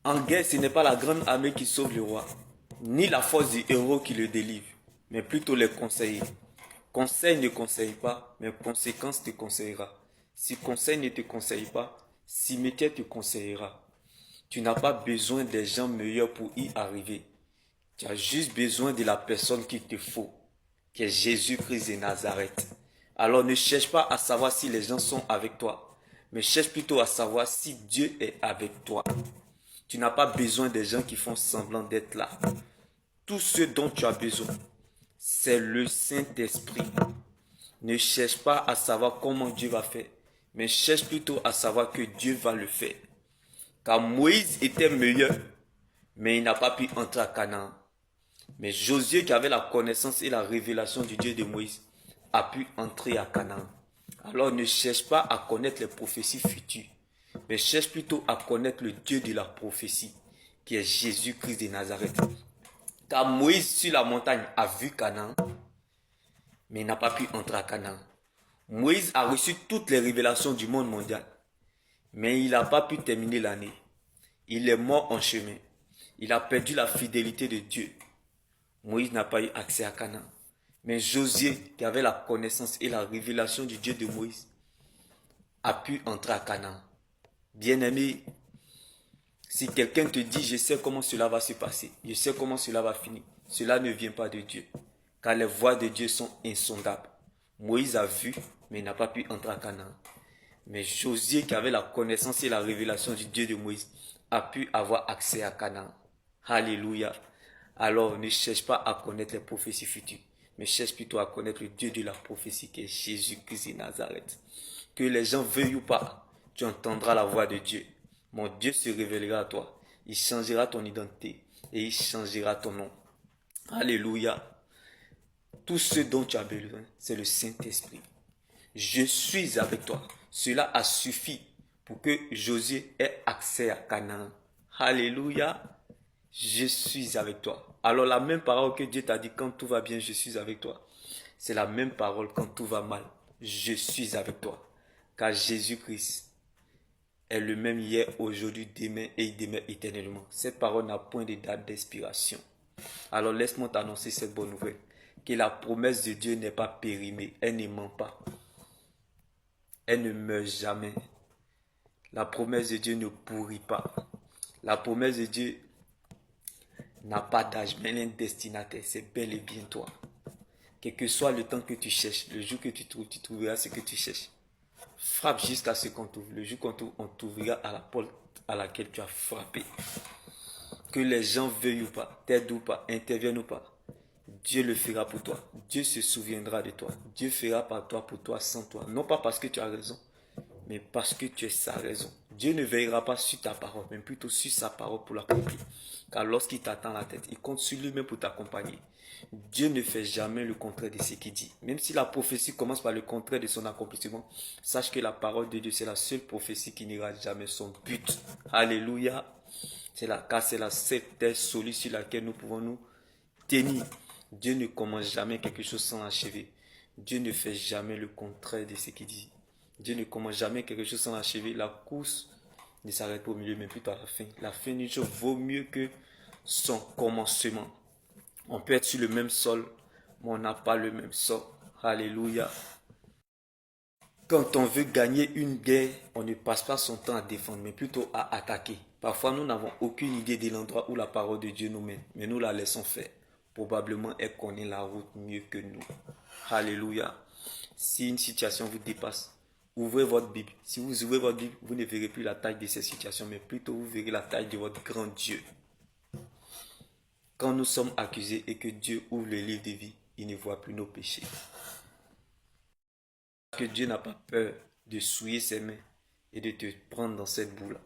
En guerre, ce n'est pas la grande armée qui sauve le roi, ni la force du héros qui le délivre, mais plutôt les conseillers. Conseil ne conseille pas, mais conséquence te conseillera. Si conseil ne te conseille pas, cimetière te conseillera. Tu n'as pas besoin des gens meilleurs pour y arriver. Tu as juste besoin de la personne qu'il te faut, qui est Jésus-Christ de Nazareth. Alors ne cherche pas à savoir si les gens sont avec toi, mais cherche plutôt à savoir si Dieu est avec toi. Tu n'as pas besoin des gens qui font semblant d'être là. Tout ce dont tu as besoin, c'est le Saint-Esprit. Ne cherche pas à savoir comment Dieu va faire, mais cherche plutôt à savoir que Dieu va le faire. Car Moïse était meilleur, mais il n'a pas pu entrer à Canaan. Mais Josué, qui avait la connaissance et la révélation du Dieu de Moïse, a pu entrer à Canaan. Alors ne cherche pas à connaître les prophéties futures, mais cherche plutôt à connaître le Dieu de la prophétie, qui est Jésus-Christ de Nazareth. Car Moïse sur la montagne a vu Canaan, mais il n'a pas pu entrer à Canaan. Moïse a reçu toutes les révélations du monde mondial, mais il n'a pas pu terminer l'année. Il est mort en chemin. Il a perdu la fidélité de Dieu. Moïse n'a pas eu accès à Canaan. Mais Josué, qui avait la connaissance et la révélation du Dieu de Moïse, a pu entrer à Canaan. Bien-aimé, si quelqu'un te dit, je sais comment cela va se passer, je sais comment cela va finir, cela ne vient pas de Dieu. Car les voies de Dieu sont insondables. Moïse a vu, mais il n'a pas pu entrer à Canaan. Mais Josué, qui avait la connaissance et la révélation du Dieu de Moïse, a pu avoir accès à Canaan. Alléluia. Alors ne cherche pas à connaître les prophéties futures, mais cherche plutôt à connaître le Dieu de la prophétie qui est Jésus-Christ de Nazareth. Que les gens veuillent ou pas, tu entendras la voix de Dieu. Mon Dieu se révélera à toi. Il changera ton identité et il changera ton nom. Alléluia. Tout ce dont tu as besoin, c'est le Saint-Esprit. Je suis avec toi. Cela a suffi pour que Josué ait accès à Canaan. Alléluia. Je suis avec toi. Alors la même parole que Dieu t'a dit quand tout va bien, je suis avec toi. C'est la même parole quand tout va mal. Je suis avec toi. Car Jésus-Christ est le même hier, aujourd'hui, demain et il demeure éternellement. Cette parole n'a point de date d'expiration. Alors laisse-moi t'annoncer cette bonne nouvelle. Que la promesse de Dieu n'est pas périmée. Elle ne ment pas. Elle ne meurt jamais. La promesse de Dieu ne pourrit pas. La promesse de Dieu n'a pas d'âge, mais elle est un destinataire. C'est bel et bien toi. Quel que soit le temps que tu cherches, le jour que tu trouves, tu trouveras ce que tu cherches. Frappe jusqu'à ce qu'on t'ouvre. Le jour qu'on t'ouvre, on t'ouvrira à la porte à laquelle tu as frappé. Que les gens veuillent ou pas, t'aident ou pas, interviennent ou pas, Dieu le fera pour toi. Dieu se souviendra de toi. Dieu fera par toi, pour toi, sans toi. Non pas parce que tu as raison, mais parce que tu es sa raison. Dieu ne veillera pas sur ta parole, mais plutôt sur sa parole pour l'accomplir. Car lorsqu'il t'attend la tête, il compte sur lui-même pour t'accompagner. Dieu ne fait jamais le contraire de ce qu'il dit. Même si la prophétie commence par le contraire de son accomplissement, sache que la parole de Dieu, c'est la seule prophétie qui n'ira jamais son but. Alléluia. Car c'est la seule terre solide sur laquelle nous pouvons nous tenir. Dieu ne commence jamais quelque chose sans l'achever. Dieu ne fait jamais le contraire de ce qu'il dit. Dieu ne commence jamais quelque chose sans l'achever. La course ne s'arrête pas au milieu, mais plutôt à la fin. La fin d'une chose vaut mieux que son commencement. On peut être sur le même sol, mais on n'a pas le même sort. Alléluia. Quand on veut gagner une guerre, on ne passe pas son temps à défendre, mais plutôt à attaquer. Parfois, nous n'avons aucune idée de l'endroit où la parole de Dieu nous mène, mais nous la laissons faire. Probablement, elle connaît la route mieux que nous. Alléluia. Si une situation vous dépasse, ouvrez votre Bible. Si vous ouvrez votre Bible, vous ne verrez plus la taille de cette situation, mais plutôt vous verrez la taille de votre grand Dieu. Quand nous sommes accusés et que Dieu ouvre le livre de vie, il ne voit plus nos péchés. Que Dieu n'a pas peur de souiller ses mains et de te prendre dans cette boue-là.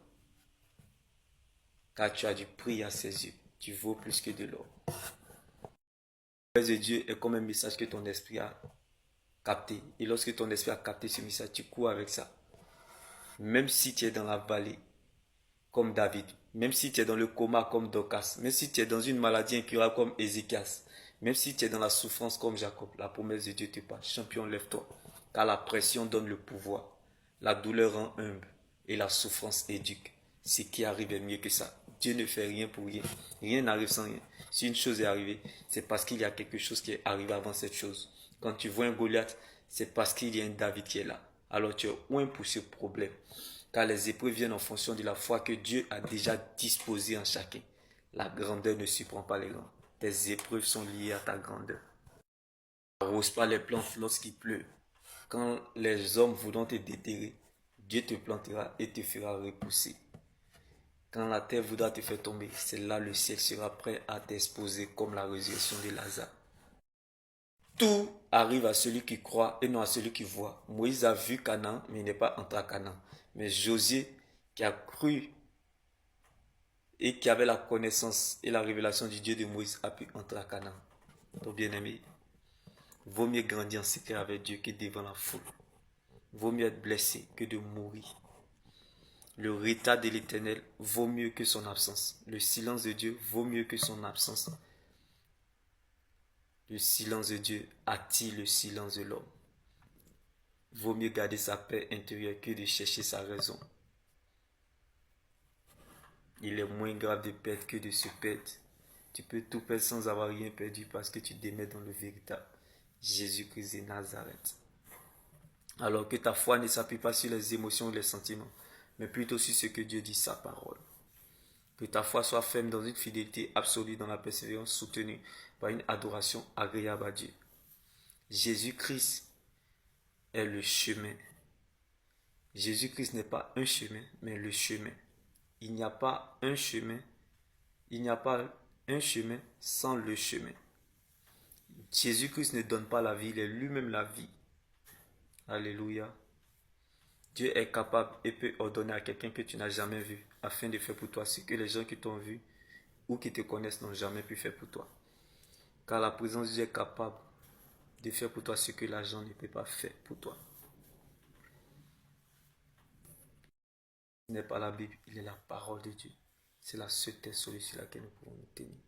Car tu as du prix à ses yeux. Tu vaux plus que de l'or. La promesse de Dieu est comme un message que ton esprit a capté. Et lorsque ton esprit a capté ce message, tu cours avec ça. Même si tu es dans la vallée, comme David. Même si tu es dans le coma, comme Dorcas. Même si tu es dans une maladie incurable, comme Ézéchias. Même si tu es dans la souffrance, comme Jacob. La promesse de Dieu te parle. Champion, lève-toi. Car la pression donne le pouvoir. La douleur rend humble. Et la souffrance éduque. ce qui arrive est mieux que ça. Dieu ne fait rien pour rien. Rien n'arrive sans rien. Si une chose est arrivée, c'est parce qu'il y a quelque chose qui est arrivé avant cette chose. Quand tu vois un Goliath, c'est parce qu'il y a un David qui est là. Alors tu es loin pour ce problème. Car les épreuves viennent en fonction de la foi que Dieu a déjà disposée en chacun. La grandeur ne surprend pas les grands. Tes épreuves sont liées à ta grandeur. N'arrose pas les plantes lorsqu'il pleut. Quand les hommes voudront te déterrer, Dieu te plantera et te fera repousser. Quand la terre voudra te faire tomber, c'est là le ciel sera prêt à t'exposer comme la résurrection de Lazare. Tout arrive à celui qui croit et non à celui qui voit. Moïse a vu Canaan, mais il n'est pas entré à Canaan. Mais Josué, qui a cru et qui avait la connaissance et la révélation du Dieu de Moïse, a pu entrer à Canaan. Donc bien-aimé, vaut mieux grandir en secret avec Dieu que devant la foule. Vaut mieux être blessé que de mourir. Le retard de l'Éternel vaut mieux que son absence. Le silence de Dieu vaut mieux que son absence. Le silence de Dieu attire le silence de l'homme. Vaut mieux garder sa paix intérieure que de chercher sa raison. Il est moins grave de perdre que de se perdre. Tu peux tout perdre sans avoir rien perdu parce que tu démets dans le véritable Jésus-Christ de Nazareth. Alors que ta foi ne s'appuie pas sur les émotions ou les sentiments, mais plutôt sur ce que Dieu dit, sa parole. Que ta foi soit ferme dans une fidélité absolue, dans la persévérance soutenue par une adoration agréable à Dieu. Jésus-Christ est le chemin. Jésus-Christ n'est pas un chemin, mais le chemin. Il n'y a pas un chemin, il n'y a pas un chemin sans le chemin. Jésus-Christ ne donne pas la vie, il est lui-même la vie. Alléluia. Dieu est capable et peut ordonner à quelqu'un que tu n'as jamais vu afin de faire pour toi ce que les gens qui t'ont vu ou qui te connaissent n'ont jamais pu faire pour toi. Car la présence de Dieu est capable de faire pour toi ce que l'argent ne peut pas faire pour toi. Ce n'est pas la Bible, il est la parole de Dieu. C'est la seule terre sur laquelle nous pouvons nous tenir.